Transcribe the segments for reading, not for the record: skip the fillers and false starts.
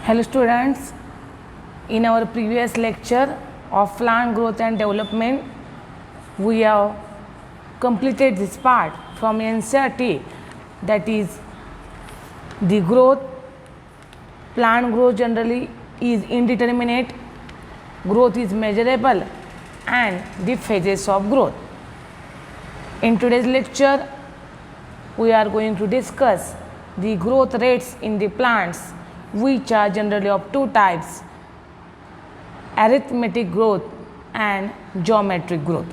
Hello students, in our previous lecture of plant growth and development, we have completed this part from NCERT, that is the growth. Plant growth generally is indeterminate, growth is measurable, and the phases of growth. In today's lecture, we are going to discuss the growth rates in the plants, which are generally of two types: arithmetic growth and geometric growth.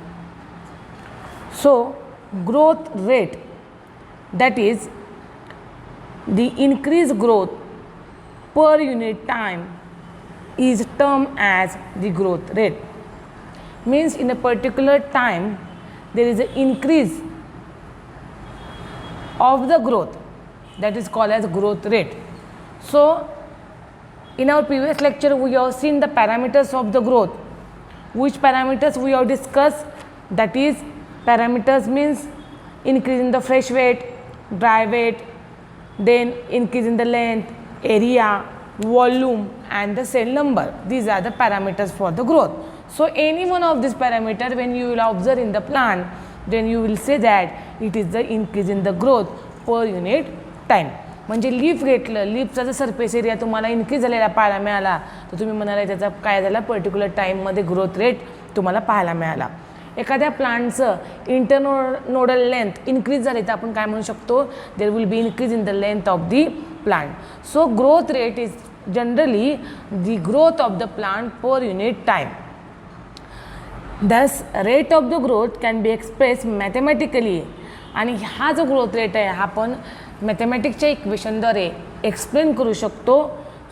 So, growth rate, that is the increased growth per unit time, is termed as the growth rate. Means in a particular time there is an increase of the growth, that is called as growth rate. So, in our previous lecture we have seen the parameters of the growth. Which parameters we have discussed? That is, parameters means increase in the fresh weight, dry weight, then increase in the length, area, volume, and the cell number. These are the parameters for the growth. So, any one of these parameters when you will observe in the plant, then you will say that it is the increase in the growth per unit time. म्हणजे leaf घेतलं, लीफचा जर surface area तुम्हाला increase झालेला पाहायला मिळाला तर तुम्ही म्हणाला त्याचा काय झाला, पर्टिक्युलर टाईममध्ये ग्रोथ रेट तुम्हाला पाहायला मिळाला. एखाद्या प्लांटचं इंटरनोडल लेंथ इन्क्रीज झाली तर आपण काय म्हणू शकतो, देर will B increase in the length of the plant. So growth rate is generally the growth of the plant per unit time. Thus, rate of the growth can be expressed mathematically. आणि हा जो growth rate आहे हा आपण मॅथमॅटिक्सच्या इक्वेशनद्वारे explain करू शकतो.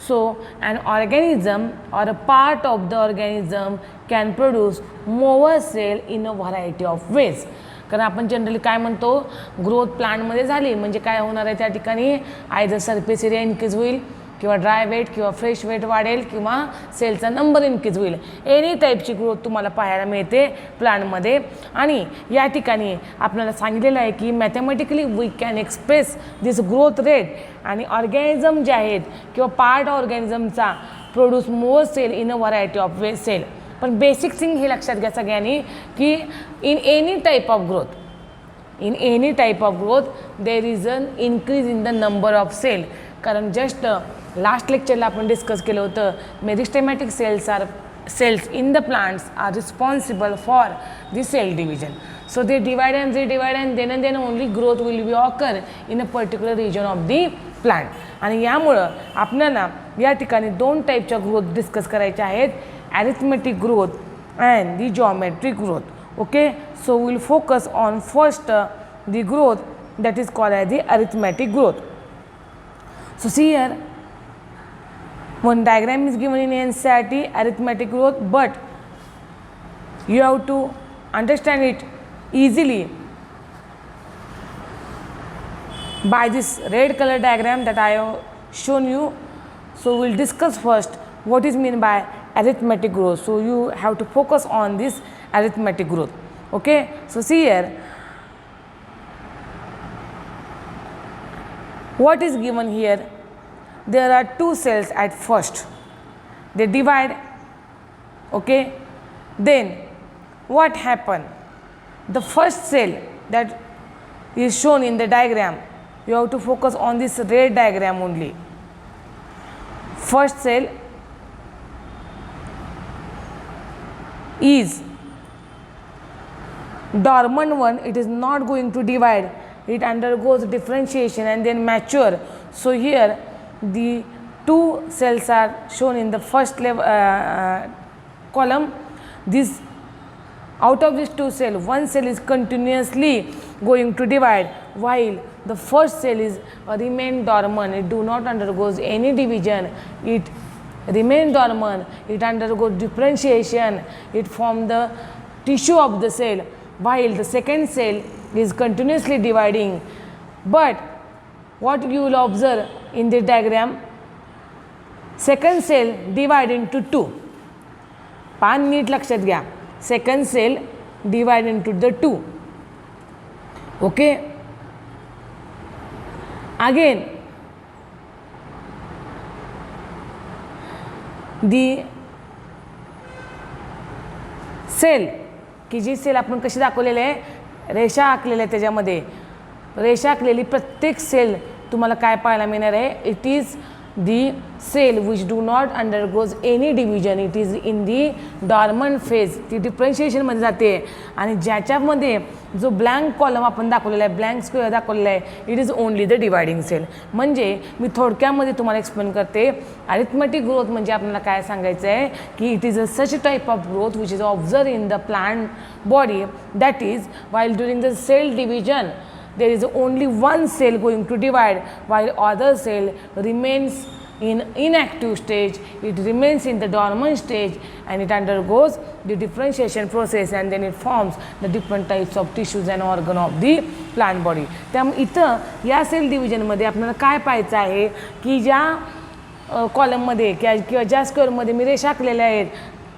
So an organism or a part of the organism can produce more cell in a variety of ways. कारण आपण जनरली काय म्हणतो, ग्रोथ प्लांटमध्ये झाली म्हणजे काय होणार आहे, त्या ठिकाणी आयदर सरफेस एरिया इन्क्रीज होईल किंवा ड्राय वेट किंवा फ्रेश वेट वाढेल किंवा सेलचा नंबर इन्क्रीज होईल. एनी टाईपची ग्रोथ तुम्हाला पाहायला मिळते प्लांटमध्ये. आणि या ठिकाणी आपल्याला सांगितलेलं आहे की mathematically we can express this growth rate. आणि ऑर्गॅनिझम जे आहेत किंवा पार्ट ऑर्गॅनिझमचा produce more cell in a variety of way cell. पण बेसिक थिंग हे लक्षात घ्या सगळ्यांनी की in any type of growth there is an increase in the number of cell. कारण जस्ट लास्ट लेक्चरला आपण डिस्कस केलं होतं, meristematic cells in the plants are responsible for the cell division. So they divide and redivide and then only growth will be occur in a particular region of the plant. आणि यामुळं आपल्याला या ठिकाणी दोन टाईपच्या growth discuss करायच्या आहेत, arithmetic growth and the geometric growth. Okay, so we'll focus on first the growth that is called as the arithmetic growth. So see here, one diagram is given in NCERT, arithmetic growth, but you have to understand it easily by this red color diagram that I have shown you. So we'll discuss first what is meant by arithmetic growth. So you have to focus on this arithmetic growth. Okay, so see here, what is given here, there are two cells at first, they divide. Okay, then what happen, the first cell that is shown in the diagram, you have to focus on this red diagram only. First cell is dormant one, it is not going to divide, it undergoes differentiation and then mature. So here the two cells are shown in the first level column. This out of these two cells, one cell is continuously going to divide while the first cell is remain dormant, it do not undergoes any division, it remain dormant, it undergoes differentiation, it form the tissue of the cell, while the second cell is continuously dividing. But what you will observe in the diagram, second cell divide into two. पान नीट लक्षात घ्या, second cell divide into the two. Okay, again the cell, की जी sale आपण कशी दाखवलेली आहे, रेषा आखलेल्या आहे, त्याच्यामध्ये रेषा आखलेली प्रत्येक सेल तुम्हाला काय पाहायला मिळणार आहे, it is the cell which do not undergoes any division, it is in the dormant phase, ती डिफरन्शिएशनमध्ये जाते. आणि ज्याच्यामध्ये जो ब्लँक कॉलम आपण दाखवलेला आहे, ब्लँक स्क्वेअर दाखवलेला आहे, it is only the dividing cell. म्हणजे मी थोडक्यामध्ये तुम्हाला एक्सप्लेन करते, अरिथमेटिक ग्रोथ म्हणजे आपल्याला काय सांगायचं आहे की it is a such type of growth which is observe in the plant body, that is while during the cell division there is only one cell going to divide while other cell remains in inactive stage, it remains in the dormant stage and it undergoes the differentiation process and then it forms the different types of tissues and organ of the plant body. त्यामुळे इथं या sale डिव्हिजनमध्ये आपल्याला काय पाहायचं आहे की ज्या कॉलममध्ये किंवा ज्या स्क्वेअरमध्ये मी रेषा आखलेल्या आहेत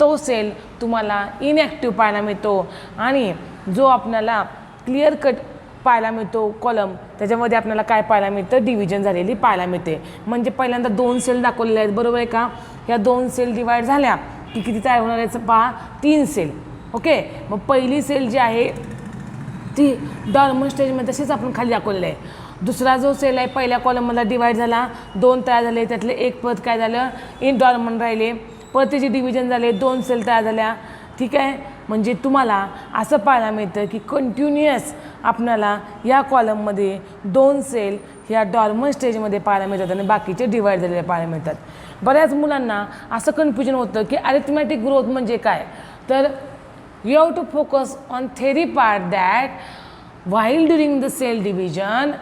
तो सेल तुम्हाला इनॅक्टिव्ह पाहायला मिळतो आणि जो आपल्याला क्लिअर कट पाहायला मिळतो कॉलम, त्याच्यामध्ये आपल्याला काय पाहायला मिळतं, डिव्हिजन झालेली पाहायला मिळते. म्हणजे पहिल्यांदा 2 सेल दाखवलेले आहेत, बरोबर आहे का. ह्या 2 सेल डिवाइड झाल्या की किती तयार होणार आहे पहा, 3 सेल. ओके, मग पहिली सेल जी आहे ती डॉर्मंट स्टेजमध्ये तसेच आपण खाली दाखवलेलं आहे. दुसरा जो सेल आहे पहिल्या कॉलममधला डिवाइड झाला, 2 तयार झाले, त्यातले एक पद काय झालं, इन डॉर्मंट राहिले, परत त्याचे डिव्हिजन झाले, 2 सेल तयार झाल्या. ठीक आहे, म्हणजे तुम्हाला असं पाहायला मिळतं की कंटिन्युअस आपल्याला या कॉलममध्ये 2 सेल ह्या डॉर्मंट स्टेजमध्ये पाहायला मिळतात आणि बाकीचे डिवाइड झालेले पाहायला मिळतात. बऱ्याच मुलांना असं कन्फ्युजन होतं की अरिथमॅटिक ग्रोथ म्हणजे काय, तर you have to focus on theory part that while during the cell division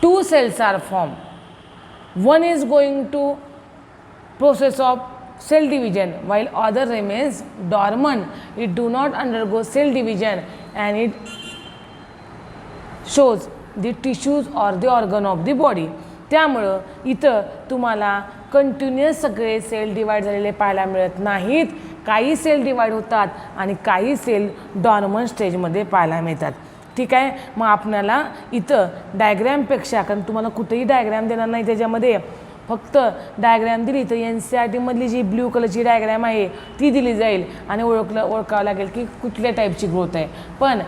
2 cells are formed. One is going to process of cell division while other remains dormant. It do not undergo cell division and it shows the tissues or the organ of the body. त्यामुळं इथं तुम्हाला continuous सगळे sale divide झालेले पाहायला मिळत नाहीत. काही sale divide होतात आणि काही सेल डॉर्मंट स्टेजमध्ये पाहायला मिळतात. ठीक आहे, मग आपल्याला इथं डायग्रॅमपेक्षा, कारण तुम्हाला कुठेही डायग्रॅम देणार नाही त्याच्यामध्ये, फक्त डायग्रॅम दिली तर NCERTमधली जी ब्ल्यू कलरची डायग्रॅम आहे ती दिली जाईल आणि ओळखावं लागेल की कुठल्या टाईपची ग्रोथ आहे. पण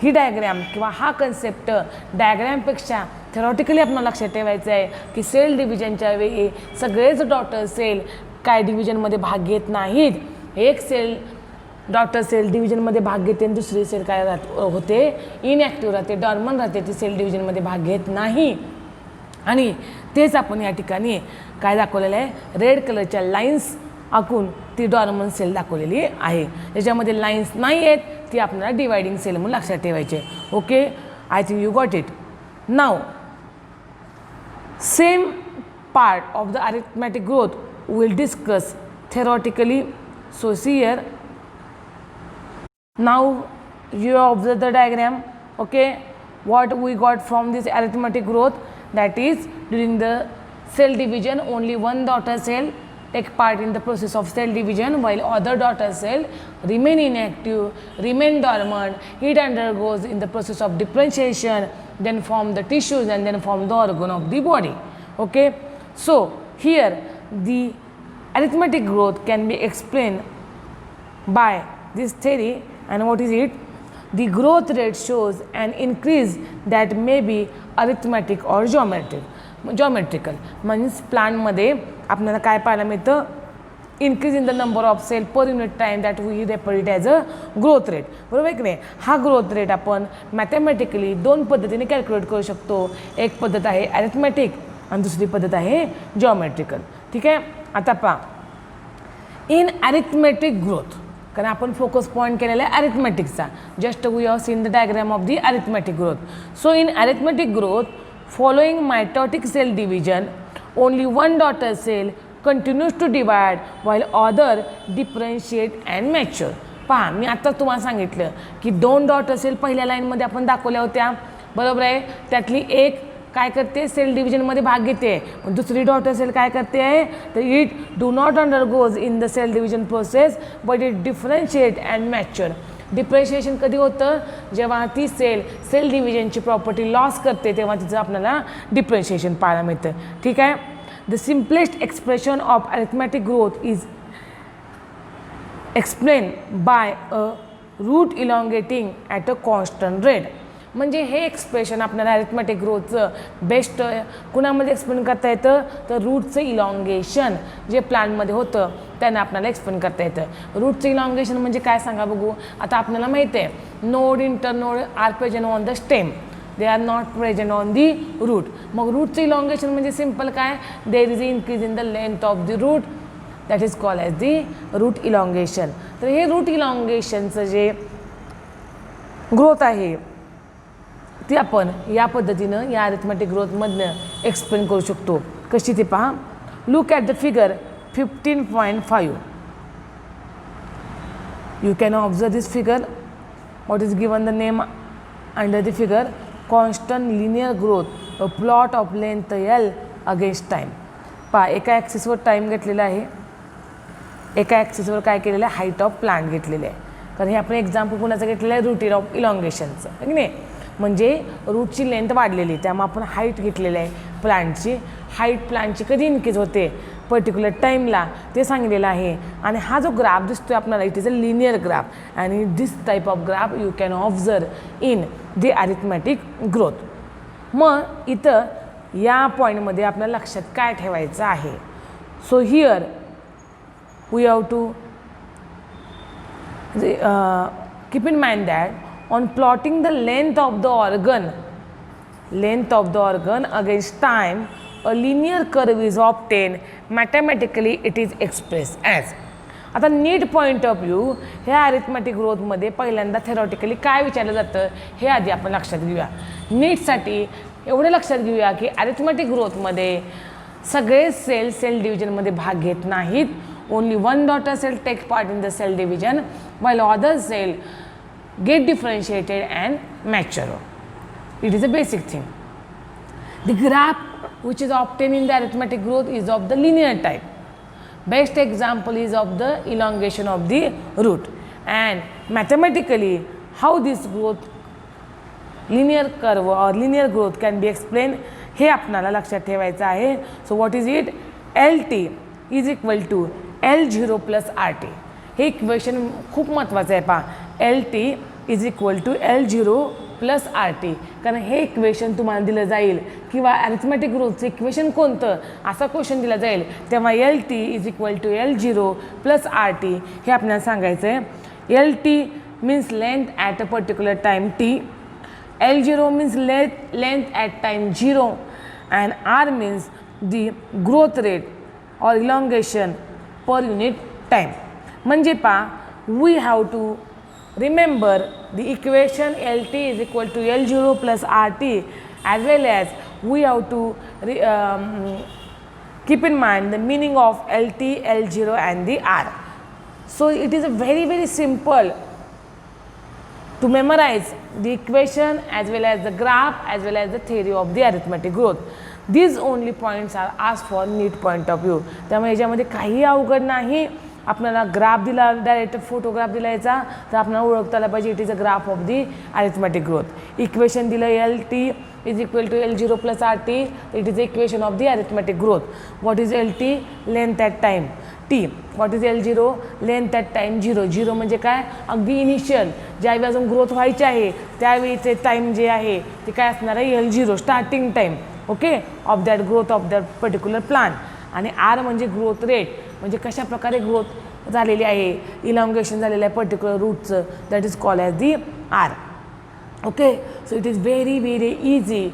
ही डायग्रॅम किंवा हा कन्सेप्ट डायग्रॅमपेक्षा थेरॉटिकली आपल्याला लक्षात ठेवायचं आहे की सेल डिव्हिजनच्या वेळी सगळेच डॉटर सेल काय डिव्हिजनमध्ये भाग घेत नाहीत. एक सेल डॉटर सेल डिव्हिजनमध्ये भाग घेते आणि दुसरी सेल काय होते, इनॅक्टिव्ह राहते, डॉर्मंट राहते, ती सेल डिव्हिजनमध्ये भाग घेत नाही. आणि तेच आपण या ठिकाणी काय दाखवलेलं आहे, रेड कलरच्या लाईन्स आखून ती डॉर्मंट सेल दाखवलेली आहे. ज्याच्यामध्ये लाईन्स नाही आहेत ती आपल्याला डिवायडिंग सेल म्हणून लक्षात ठेवायचे. Okay, I think you got it. Now same part of the arithmetic growth will discuss theoretically. So see here, now you observe the diagram. Okay, what we got from this arithmetic growth, that is during the cell division only one daughter cell take part in the process of cell division while other daughter cell remain inactive, remain dormant. It undergoes in the process of differentiation, then form the tissues and then form the organ of the body. Okay, so here the arithmetic growth can be explained by this theory. And what is it? The growth rate shows an increase that may be arithmetic or geometrical. means plant मध्ये आपल्याला काय पाहायला मिळतं, increase in the number of cell per unit time, that we refer it as a growth rate. बरोबर आहे की नाही. हा ग्रोथ रेट आपण मॅथमॅटिकली 2 पद्धतीने कॅल्क्युलेट करू शकतो. एक पद्धत आहे अरिथमॅटिक आणि दुसरी पद्धत आहे जॉमेट्रिकल. ठीक आहे, आता पहा इन अरिथमॅटिक ग्रोथ, कारण आपण फोकस पॉईंट केलेला आहे अरिथमॅटिकचा. Just we have seen the diagram of the arithmetic growth. So in arithmetic growth following mitotic cell division only one daughter cell continues to divide while other differentiate and mature. पहा, मी आता तुम्हाला सांगितलं की 2 daughter sale पहिल्या लाईनमध्ये आपण दाखवल्या होत्या, बरोबर आहे. त्यातली एक काय करते, सेल डिव्हिजनमध्ये भाग घेते. दुसरी डॉटर सेल काय करते आहे, तर it do not undergoes in the cell division process but it differentiate and mature. Differentiation कधी होतं, जेव्हा ती सेल डिव्हिजनची प्रॉपर्टी लॉस करते तेव्हा तिचं आपल्याला डिफरन्शिएशन पाहायला मिळतं. ठीक आहे, the simplest expression of arithmetic growth is explained by a root elongating at a constant rate. म्हणजे हे एक्सप्रेशन आपल्याला अरिथमेटिक ग्रोथचं बेस्ट कुणामध्ये एक्सप्लेन करता येतं तर रूटचं इलॉंगेशन जे प्लॅनमध्ये होतं त्यांना आपल्याला एक्सप्लेन करता येतं. रूटचं इलॉंगेशन म्हणजे काय सांगा बघू. आता आपल्याला माहिती आहे node internode are present on the stem, they are not present on the root. मग रूटचं इलॉंगेशन म्हणजे सिम्पल काय, there is increase in the length of the root, that is called as the root elongation. तर हे route इलॉंगेशनचं जे growth आहे ती आपण या पद्धतीनं या अरिथमेटिक ग्रोथमधनं एक्सप्लेन करू शकतो. कशी ते पहा. Look at the figure 15.5. You can observe this figure. What is given the name under the figure, constant linear growth, a plot of length L against time. पहा एका ॲक्सिसवर टाईम घेतलेला आहे, एका ॲक्सिसवर काय केलेलं आहे हाईट ऑफ प्लांट घेतलेलं आहे. कारण हे आपण एक्झाम्पल कुणाचं घेतलेलं आहे रूट ऑफ इलॉंगेशनचं आहे की नाही. म्हणजे रूटची लेंथ वाढलेली त्यामुळे आपण हाईट घेतलेली आहे प्लांटची. हाईट प्लांटची कधी इन्क्रीज होते पर्टिक्युलर टाईमला ते सांगितलेलं आहे. आणि हा जो ग्राफ दिसतोय आपल्याला it is a linear graph आणि this type of graph you can observe in the arithmetic growth. मग इथं या पॉईंटमध्ये आपल्याला लक्षात काय ठेवायचं आहे. So here we have to keep in mind that on plotting the length of the organ against time, a linear curve is obtained. Mathematically it is expressed as. आता नीट पॉईंट ऑफ व्ह्यू ह्या arithmetic ग्रोथमध्ये पहिल्यांदा theoretically काय विचारलं जातं हे आधी आपण लक्षात घेऊया. नीटसाठी एवढं लक्षात घेऊया की अरिथमेटिक ग्रोथमध्ये सगळे सेल डिव्हिजनमध्ये भाग घेत नाहीत. Only one daughter cell takes part in the cell division while other cell get differentiated and mature. It is a basic thing. The graph which is obtained in the arithmetic growth is of the linear type. Best example is of the elongation of the root. And mathematically how this growth linear curve or linear growth can be explained हे आपल्याला लक्षात ठेवायचं आहे. So what is it? LT is equal to L0 plus RT. हे equation खूप महत्त्वाचं आहे पहा. LT is equal to L0 plus RT. कारण हे इक्वेशन तुम्हाला दिलं जाईल किंवा अरिथमेटिक ग्रोथचं इक्वेशन कोणतं असा क्वेश्चन दिला जाईल तेव्हा LT is equal to L0 plus RT हे आपल्याला सांगायचं आहे. LT means length at a particular time T, L0 means length at time 0 and R means the growth rate or elongation per unit time. म्हणजे पहा we have to remember the equation LT is equal to L0 plus RT as well as we have to keep in mind the meaning of LT, L0 and the R. So it is a very simple to memorize the equation as well as the graph as well as the theory of the arithmetic growth. These only points are asked for NEET point of view. त्यामुळे याच्यामध्ये काही अवघड नाही. आपल्याला graph दिला direct photograph दिला याचा तर आपल्याला ओळखता आला पाहिजे it is a graph of the arithmetic growth. Equation दिलं LT is equal to L0 plus RT, it is equation of the arithmetic growth. What is LT? Length at time T. What is L0? Length at time 0. 0 म्हणजे काय अगदी initial ज्यावेळी अजून growth व्हायची आहे त्यावेळीचे time जे आहे ते काय असणार आहे L0 starting time okay of that growth of that particular plant. आणि R म्हणजे ग्रोथ रेट म्हणजे कशा प्रकारे ग्रोथ झालेली आहे इलॉंगेशन झालेलं आहे पर्टिक्युलर रूटचं that is called as the R. Okay so it is very easy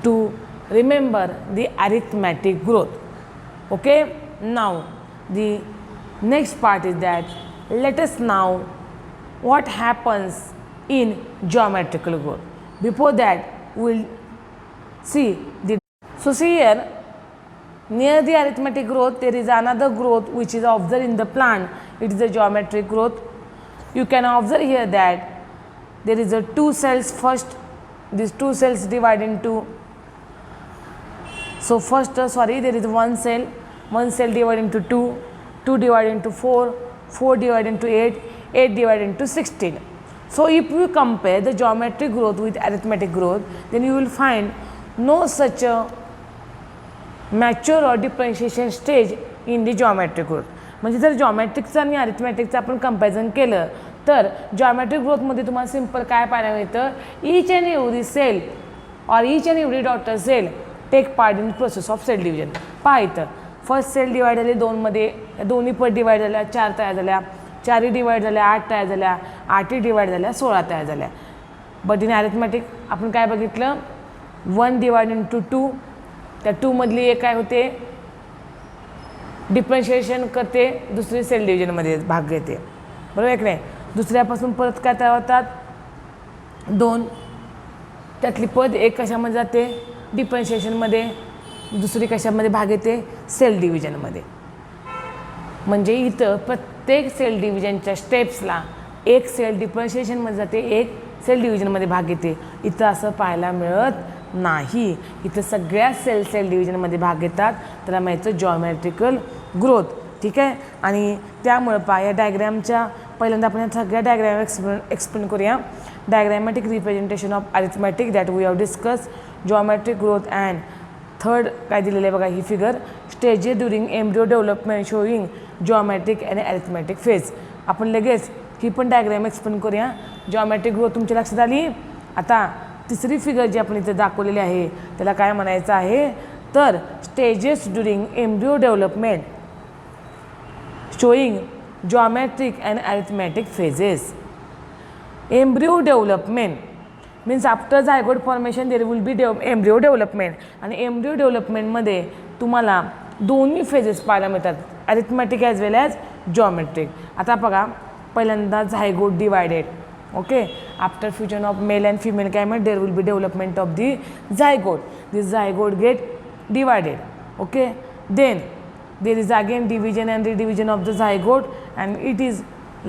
to remember the arithmetic growth. Okay now the next part is that let us now what happens in geometrical growth. Before that we'll see the so see here near the arithmetic growth there is another growth which is observed in the plant. It is a geometric growth. You can observe here that there is a two cells. First these two cells divide into so first there is one cell divided into two divided into four divided into 8 divided into 16. So if you compare the geometric growth with arithmetic growth then you will find no such a mature or differentiation stage in the geometric growth. म्हणजे जर जॉमेट्रिकचं आणि अरिथमॅटिकचं आपण comparison केलं तर geometric ग्रोथमध्ये तुम्हाला simple काय पाहायला मिळतं, ईच अँड एव्हरी सेल और each and every daughter cell take part in process of cell division. पहा इथं फर्स्ट सेल डिवाइड झाली 2मध्ये, दोन्ही पट डिवाइड झाल्या 4 तयार झाल्या, 4ही डिवाइड झाल्या 8 तयार झाल्या, 8ही डिवाइड झाल्या 16 तयार झाल्या. बट इन अरिथमॅटिक आपण काय बघितलं, 1 डिवाइड इंटू 2, त्या 2मधली एक काय होते डिफरन्शिएशन करते, दुसरी सेल डिव्हिजनमध्ये भाग घेते, बरोबर आहे की नाही. दुसऱ्यापासून परत काय तयार होतात 2, त्यातली पद एक कशामध्ये जाते डिफरन्शिएशनमध्ये, दुसरी कशामध्ये भाग येते सेल डिव्हिजनमध्ये. म्हणजे इथं प्रत्येक सेल डिव्हिजनच्या स्टेप्सला एक सेल डिफरन्शिएशनमध्ये जाते, एक सेल डिव्हिजनमध्ये भाग येते. इथं असं पाहायला मिळत नाही. इथं सगळ्या सेल डिव्हिजनमध्ये भाग घेतात, त्याला माहिती जॉमेट्रिकल ग्रोथ. ठीक आहे. आणि त्यामुळं पहा या डायग्रॅमच्या पहिल्यांदा आपण या सगळ्या डायग्रॅम एक्सप्लेन करूया. Diagrammatic representation of arithmetic that we have discuss geometric growth and third काय दिलेलं आहे बघा ही figure, stages during embryo development showing geometric and arithmetic phase. आपण लगेच ही पण डायग्रॅम एक्सप्लेन करूया. जॉमेट्रिक ग्रोथ तुमच्या लक्षात आली. आता तिसरी फिगर जी आपण इथे दाखवलेली आहे त्याला काय म्हणायचं आहे तर stages during embryo development showing geometric and arithmetic phases. Embryo development means after zygote formation there will be embryo development. आणि एम्ब्रियो डेव्हलपमेंटमध्ये तुम्हाला दोन्ही फेजेस पाहायला मिळतात, arithmetic as well as geometric. आता बघा पहिल्यांदा zygote divided. Okay. After fusion of male and female gamete there will be development of the zygote. This zygote get divided. Okay. Then there is again division and redivision of the zygote and it is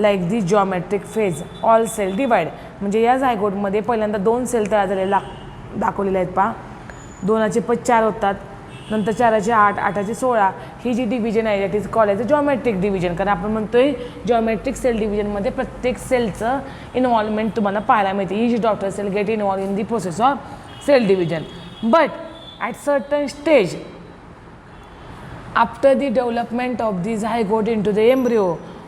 like the geometric phase all cell divide. म्हणजे या झायगोटमध्ये पहिल्यांदा 2 sale तयार झालेले दाखवलेले आहेत पहा. 2चे 4 होतात, नंतर 4चे 8, 8चे 16. ही जी डिव्हिजन आहे that is called as a geometric division. कारण आपण म्हणतोय जॉमेट्रिक सेल डिव्हिजनमध्ये प्रत्येक सेलचं इन्व्हॉल्वमेंट तुम्हाला पाहायला मिळते. Each daughter cell get involve in the process of cell division. But at certain stage after the development of the zygote into the embryo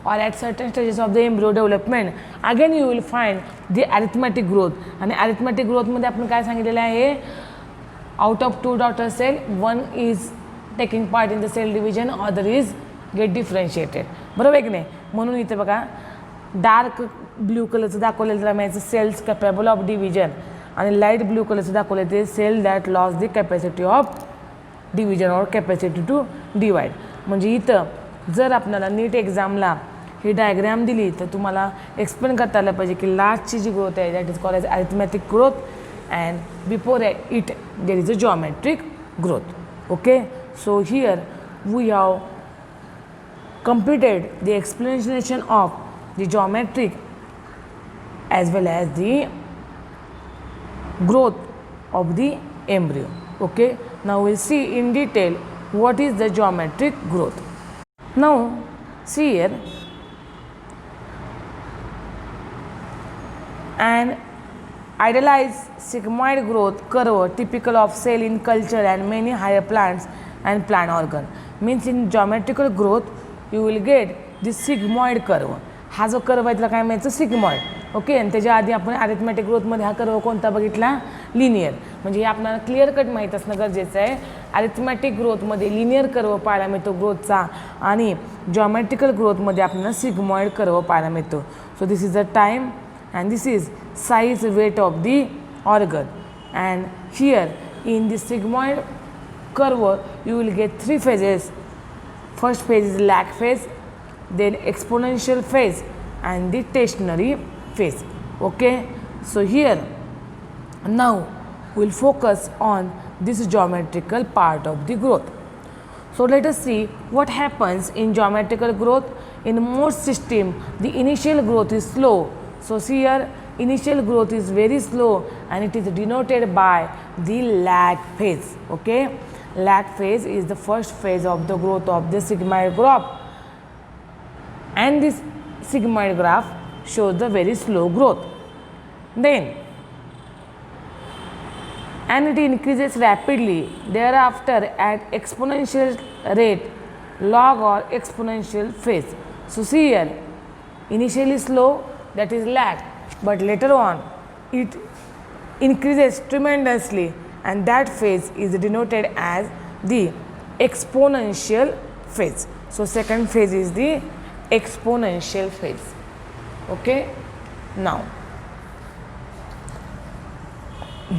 or at certain stages of the embryo development again you will find the arithmetic growth. आणि arithmetic growth मध्ये आपण काय सांगितलेलं आहे, out of 2 daughter cell one is taking part in the cell division, other is get differentiated. बरोबर आहे की नाही. म्हणून इथे बघा डार्क ब्ल्यू कलरचं दाखवलेलं त्याला माहिती सेल्स कॅपेबल ऑफ डिव्हिजन आणि लाईट ब्ल्यू कलरचं दाखवलं ते cell that loss the capacity of division or capacity to divide. म्हणजे इथं जर आपल्याला नीट एक्झामला ही डायग्रॅम दिली तर तुम्हाला एक्सप्लेन करता आलं पाहिजे की लास्टची जी ग्रोथ आहे that is called as arithmetic growth and before it there is a geometric growth. Okay. So here we have completed the explanation of the geometric as well as the growth of the embryo. Okay. Now we'll see in detail what is the geometric growth. Now see here an idealized sigmoid growth curve typical of cell in culture and many higher plants and plant organ. Means in geometrical growth you will get this sigmoid curve. हा जो curve आहे त्याला काय म्हणायचं sigmoid. Okay. आणि त्याच्या आधी आपण अरिथमॅटिक ग्रोथमध्ये हा कर्व कोणता बघितला लिनियर. म्हणजे हे आपल्याला क्लिअर कट माहीत असणं गरजेचं आहे. अरिथमॅटिक ग्रोथमध्ये लिनियर कर्व पाहायला मिळतो ग्रोथचा आणि जॉमेट्रिकल ग्रोथमध्ये आपल्याला सिग्मॉइड कर्व पाहायला मिळतो. So this is the time and this is size weight of the organ. And here in the sigmoid curve you will get 3 phases. First phase is lag phase, then exponential phase and the stationary phase. Okay. So here now we'll focus on this geometrical part of the growth. So let us see what happens in geometrical growth. In most system the initial growth is slow. So see here initial growth is very slow and it is denoted by the lag phase. Okay. Lag phase is the first phase of the growth of the sigmoid graph and this sigmoid graph shows the very slow growth. Then and it increases rapidly thereafter at exponential rate, log or exponential phase. So see here, initially slow, that is lag, but later on it increases tremendously, and that phase is denoted as the exponential phase. So second phase is the exponential phase. Okay, now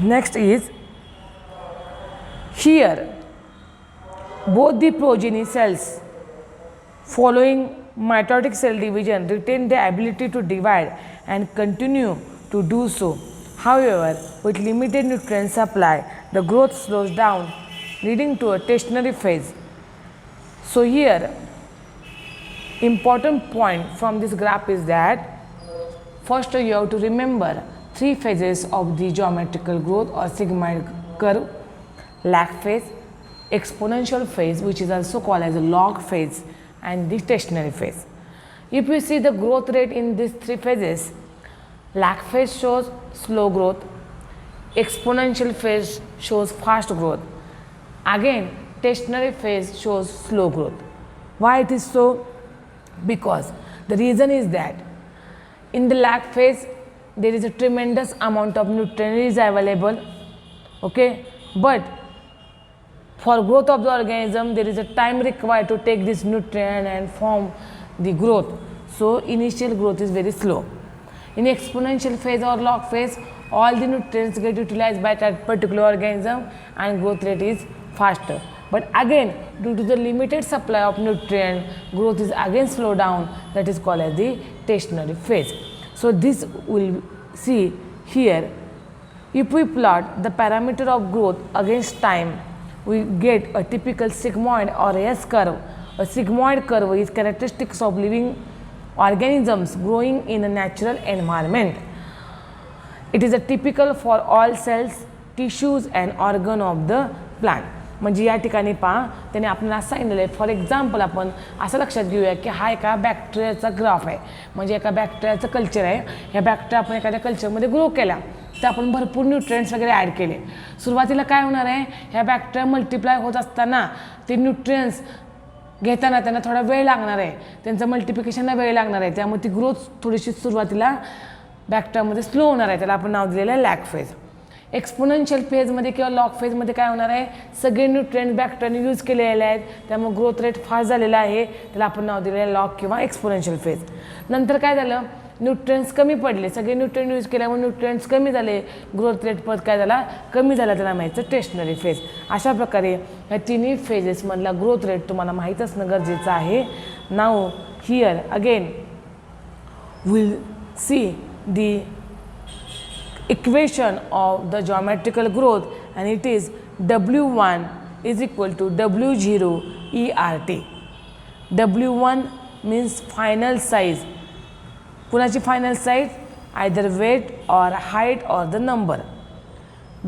next is here both the progeny cells following mitotic cell division retain the ability to divide and continue to do so. However, with limited nutrient supply, the growth slows down, leading to a tertiary phase. So here, important point from this graph is that first you have to remember three phases of the geometrical growth or sigmoid curve: lag phase, exponential phase, which is also called as a log phase, and the tertiary phase. If you see the growth rate in these three phases, lag phase shows slow growth, exponential phase shows fast growth, again tertiary phase shows slow growth. Why it is so? Because the reason is that in the lag phase there is a tremendous amount of nutrients available, okay, but for growth of the organism there is a time required to take this nutrient and form the growth. So initial growth is very slow. In exponential phase or log phase, all the nutrients get utilized by that particular organism and growth rate is faster. But again, due to the limited supply of nutrient, growth is again slow down, that is called as the tertiary phase. So this will see here, if we plot the parameter of growth against time, we get a typical sigmoid or S curve. A sigmoid curve is characteristics of living organisms growing in a natural environment. It is a typical for all cells, tissues and organ of the plant. म्हणजे या ठिकाणी पहा त्याने आपल्याला सांगितलेलं आहे. For example आपण असं लक्षात घेऊया की हा एका बॅक्टेरियाचा ग्राफ आहे, म्हणजे एका बॅक्टेरियाचं कल्चर आहे. ह्या बॅक्टेरिया आपण एखाद्या कल्चरमध्ये ग्रो केला तर आपण भरपूर न्यूट्रिएंट्स वगैरे ॲड केले. सुरुवातीला काय होणार आहे, ह्या बॅक्टेरिया मल्टिप्लाय होत असताना ते न्यूट्रिएंट्स घेताना त्यांना थोडा वेळ लागणार आहे, त्यांचं मल्टिप्लिकेशनला वेळ लागणार आहे, त्यामुळे ती ग्रोथ थोडीशी सुरुवातीला बॅक्टेरियामध्ये स्लो होणार आहे. त्याला आपण नाव दिलेलं आहे लॅग फेज. एक्सपोनेन्शियल फेजमध्ये किंवा लॉग फेजमध्ये काय होणार आहे, सगळे न्यूट्रिएंट बॅक्टेरियाने यूज केलेले आहेत, त्यामुळे ग्रोथ रेट फास्ट झालेला आहे, त्याला आपण नाव दिलेलं आहे लॉग किंवा एक्सपोनेन्शियल फेज. नंतर काय झालं, न्यूट्रिएंट्स कमी पडले, सगळे न्यूट्रिएंट यूज केल्यामुळे न्यूट्रिएंट्स कमी झाले, ग्रोथ रेट परत काय झाला, कमी झाला, त्याला माहिती टेशनरी फेज. अशा प्रकारे या तिन्ही फेजेसमधला ग्रोथ रेट तुम्हाला माहीत असणं गरजेचं आहे. Now here again will see the equation of the geometrical growth, and it is W1 is equal to W0 ERT. W1 means final size. कुणाची final size, either weight or height or the number.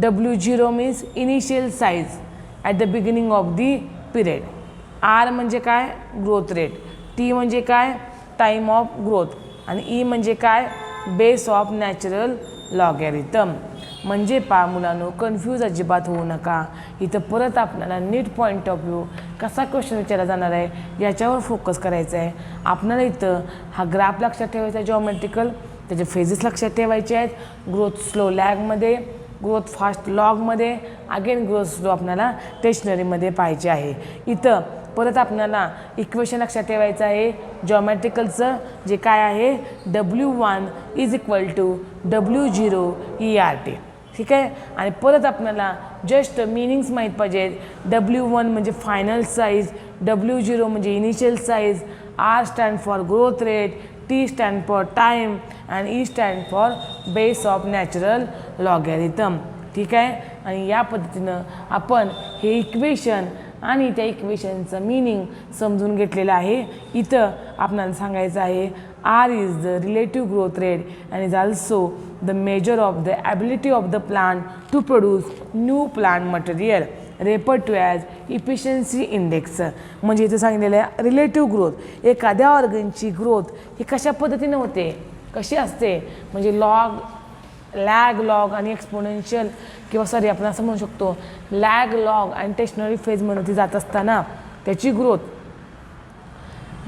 W0 means initial size at the beginning of the period. R म्हणजे काय, growth rate. T म्हणजे काय, time of growth. आणि E म्हणजे काय, base of natural logarithm. म्हणजे पा मुलांनो, कन्फ्यूज अजिबात होऊ नका. इथं परत आपल्याला नीट पॉईंट ऑफ व्ह्यू कसा क्वेश्चन विचारला जाणार आहे याच्यावर फोकस करायचा आहे. आपल्याला इथं हा ग्राफ लक्षात ठेवायचा आहे जॉमेट्रिकल, त्याचे फेजेस लक्षात ठेवायचे आहेत. ग्रोथ स्लो लॅगमध्ये, ग्रोथ फास्ट लॉगमध्ये, अगेन ग्रोथ स्लो आपल्याला टेशनरीमध्ये पाहिजे आहे. इथं परत आपल्याला इक्वेशन लक्षात ठेवायचं आहे जॉमेट्रिकलचं, जे काय आहे, W1 is equal to W0 ERT. ठीक आहे. आणि परत आपल्याला जस्ट मिनिंग्स माहीत पाहिजेत. W1 म्हणजे फायनल साईज, W0 म्हणजे initial size, R stand for growth rate, T stand for time and E stand for base of natural logarithm. ठीक आहे. आणि या पद्धतीनं आपण हे इक्वेशन आणि त्या इक्वेशनचं मिनिंग समजून घेतलेलं आहे. इथं आपल्याला सांगायचं आहे R is the relative growth rate and is also the measure of the ability of the plant to produce new plant material, referred to as efficiency index. म्हणजे इथं सांगितलेलं आहे रिलेटिव्ह ग्रोथ, एखाद्या ऑर्गनची ग्रोथ ही कशा पद्धतीने होते, कशी असते, म्हणजे लॉग लॅग लॉग आणि एक्सपोनेन्शियल किंवा सॉरी आपण असं म्हणू शकतो लॅग लॉग आणि टेशनरी फेजमध्ये ती जात असताना त्याची ग्रोथ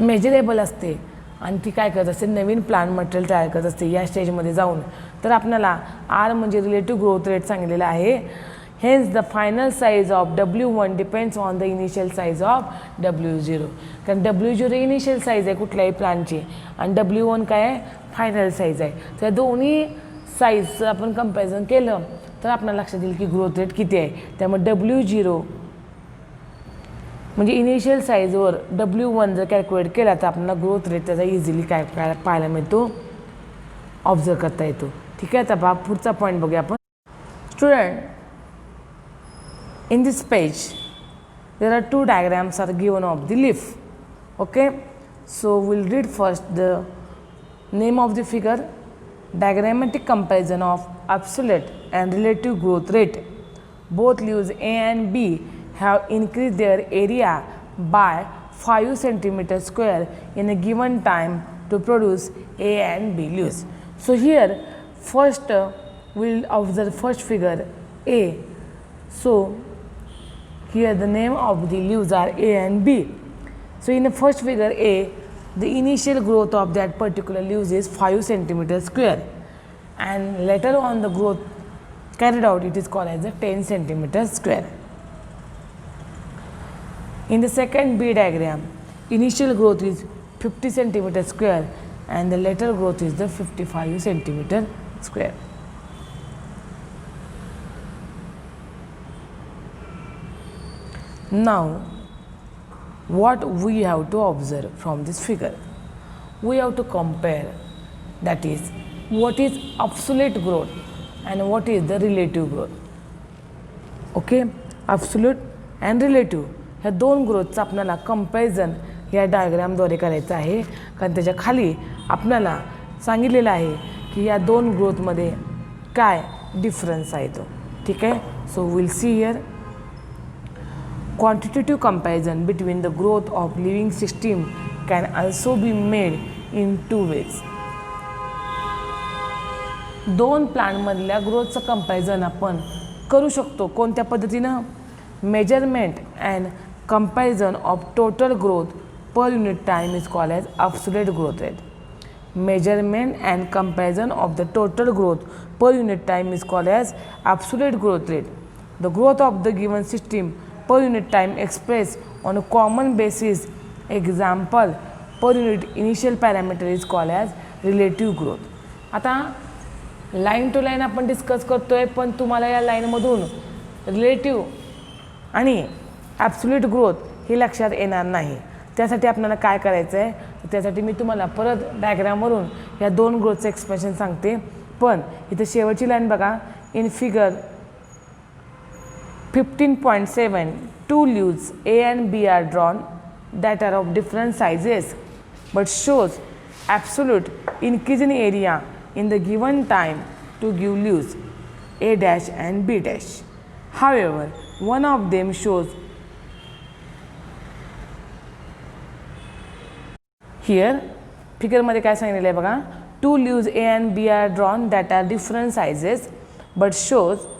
मेजरेबल असते आणि ती काय करत असते नवीन प्लांट मटेरियल तयार करत असते या स्टेजमध्ये जाऊन. तर आपल्याला आर म्हणजे रिलेटिव्ह ग्रोथ रेट सांगितलेला आहे. Hence the final size of W1 depends on the initial size of W0. कारण W0 इनिशियल साईज आहे कुठल्याही प्लांटची आणि W1 काय आहे फायनल साईज आहे. तर दोन्ही साईजचं आपण कंपॅरिझन केलं तर आपल्याला लक्षात येईल की ग्रोथ रेट किती आहे. त्यामुळे W0 म्हणजे इनिशियल साईजवर W1 जर कॅल्क्युलेट केला तर आपल्याला ग्रोथ रेट त्याचा इझिली काय पाहायला मिळतो, ऑब्झर्व करता येतो. ठीक आहे. आता पुढचा पॉईंट बघूया आपण. Student, in this page there are two diagrams are given of the leaf. Okay, so we'll read first the name of the figure, diagrammatic comparison of absolute and relative growth rate. Both leaves A and B have increased their area by 5 centimeter square in a given time to produce A and B leaves. So here first we'll observe first figure A. So here the name of the leaves are A and B. So in the first figure A, the initial growth of that particular leaves is 5 centimeter square, and later on the growth carried out it is called as a 10 centimeter square. In the second B diagram, initial growth is 50 centimeter square and the later growth is the 55 centimeter square. Now what we have to observe from this figure, we have to compare, that is what is absolute growth and what is the relative growth. Okay, absolute and relative ह्या दोन ग्रोथचं आपल्याला comparison या डायग्रामद्वारे करायचं आहे. कारण त्याच्या खाली आपल्याला सांगितलेलं आहे की या दोन ग्रोथमध्ये काय डिफरन्स आहे तो. ठीक आहे. So will see here quantitative comparison between the growth of living system can also be made in two ways. दोन प्लांटमधल्या ग्रोथचं कंपॅरिझन आपण करू शकतो. कोणत्या पद्धतीनं? Measurement and comparison of total growth per unit time is called as absolute growth rate. Measurement and comparison of the total growth per unit time is called as absolute growth rate. The growth of the given system per unit time expressed on a common basis. Example, per unit initial parameter is called as relative growth. आता line to line आपण discuss करतोय, पण तुम्हाला या लाईनमधून relative आणि absolute growth हे लक्षात येणार नाही. त्यासाठी आपल्याला काय करायचं आहे, त्यासाठी मी तुम्हाला परत डायग्रामवरून या दोन ग्रोथचं एक्सप्रेशन सांगते. पण इथं शेवटची लाईन बघा. In figure 15.7 two leaves A and B are drawn that are of different sizes but shows absolute increase in area in the given time to give leaves A dash and B dash. However, one of them shows here figure मध्ये काय सांगितलेलं आहे बघा. Two leaves A and B are drawn that are different sizes but shows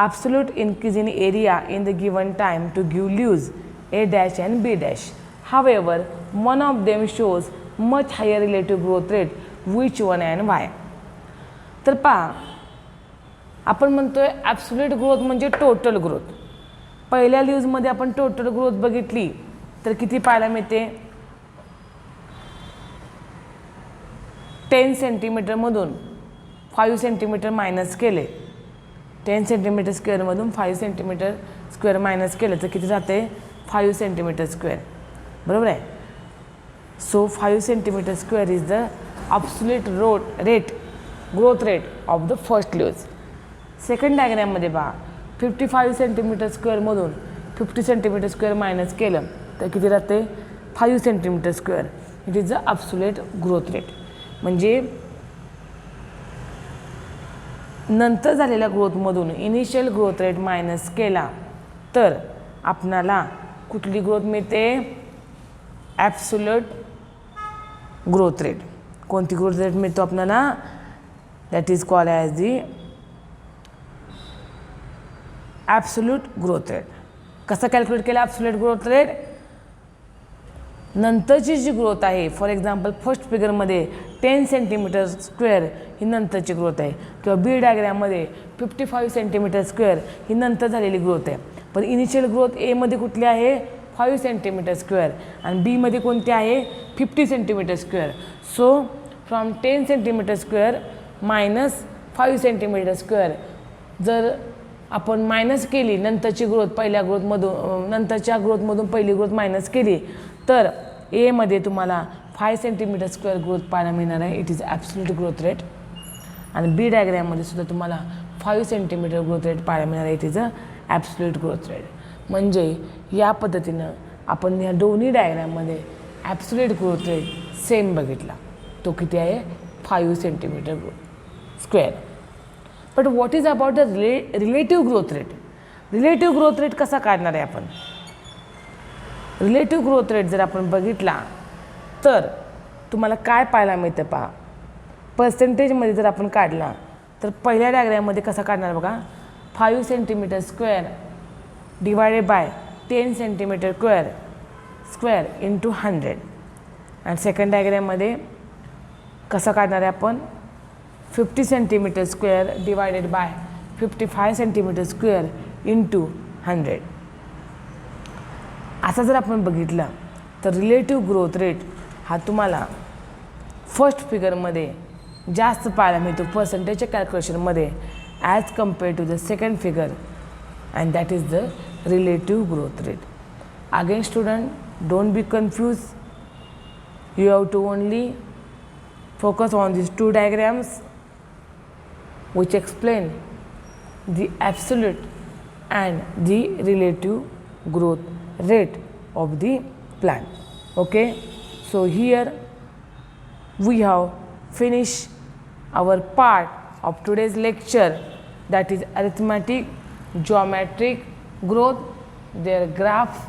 absolute increase in area in the given time to give leaves A dash and B dash. However, one of them shows much higher relative growth rate. Which one and why? तर पहा, आपण म्हणतोय absolute growth म्हणजे total growth. पहिल्या लीव्जमध्ये आपण total growth बघितली तर किती पाहायला मिळते? 10 सेंटीमीटरमधून 5 सेंटीमीटर मायनस केले, 10 सेंटीमीटर स्क्वेअरमधून 5 सेंटीमीटर स्क्वेअर मायनस केलं तर किती जाते? 5 सेंटीमीटर स्क्वेअर. बरोबर आहे. So 5 centimetre square is the absolute rate growth rate of the first leaves. Second डायग्राममध्ये पहा, 55 सेंटीमीटर स्क्वेअरमधून 50 सेंटीमीटर स्क्वेअर मायनस केलं तर किती राहते? 5 centimetre square. It is the absolute growth rate. म्हणजे नंतर झालेल्या ग्रोथमधून इनिशियल ग्रोथ रेट मायनस केला तर आपणाला कुठली ग्रोथ मिळते? Absolute growth rate. कोणती ग्रोथ रेट मिळतो आपल्याला, that is called as the absolute growth rate. कसं कॅल्क्युलेट केलं ॲब्सोल्यूट ग्रोथ रेट, नंतरची जी ग्रोथ आहे, फॉर एक्झाम्पल फर्स्ट फिगरमध्ये 10 सेंटीमीटर स्क्वेअर ही नंतरची ग्रोथ आहे, किंवा बी डायग्रॅममध्ये 55 सेंटीमीटर स्क्वेअर ही नंतर झालेली ग्रोथ आहे. पण इनिशियल ग्रोथ एमध्ये कुठली आहे 5 सेंटीमीटर स्क्वेअर आणि बीमध्ये कोणती आहे 50 centimetre square. So from 10 centimetre square minus 5 centimetre square जर आपण मायनस केली, नंतरची ग्रोथ पहिल्या ग्रोथमधून, नंतरच्या ग्रोथमधून पहिली ग्रोथ मायनस केली, तर एमध्ये तुम्हाला 5 सेंटीमीटर स्क्वेअर ग्रोथ पाहायला मिळणार आहे. It is absolute growth rate. आणि बी डायग्रॅममध्ये सुद्धा तुम्हाला 5 सेंटीमीटर ग्रोथ रेट पाहायला मिळणार आहे. It is a absolute growth rate. म्हणजे या पद्धतीनं आपण या दोन्ही डायग्रॅममध्ये ॲब्सोल्यूट ग्रोथ रेट सेम बघितला. तो किती आहे 5 centimetre square. But what is about the relative growth rate. Relative growth rate कसा काढणार आहे आपण. रिलेटिव्ह ग्रोथ रेट जर आपण बघितला तर तुम्हाला काय पाहायला मिळतं पहा. पर्सेंटेजमध्ये जर आपण काढला तर पहिल्या डायग्रॅममध्ये कसा काढणार बघा, 5 centimetre square divided by 10 centimetre square into 100. आणि सेकंड डायग्रॅममध्ये कसं काढणार आहे आपण, 50 centimetre square divided by 55 centimetre square into 100. असं जर आपण बघितलं तर रिलेटिव्ह ग्रोथ रेट हा तुम्हाला फर्स्ट फिगरमध्ये जास्त पाहायला मिळतो पर्सेंटेजच्या कॅल्क्युलेशनमध्ये as compare to the second figure, and that is the relative growth rate. Again student, don't be confuse. You have to only focus on these two diagrams which explain the absolute and the relative growth rate of the plant. Okay, so here we have finished our part of today's lecture, that is arithmetic, geometric growth, their graph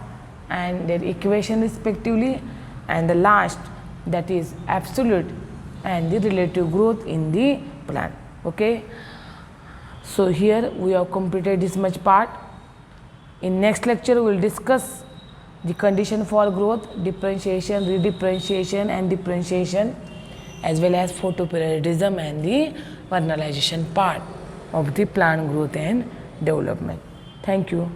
and their equation respectively, and the last, that is absolute and the relative growth in the plant. Okay, so here we have completed this much part. In next lecture we will discuss the condition for growth, differentiation, redifferentiation and differentiation, as well as photoperiodism and the vernalization part of the plant growth and development. Thank you.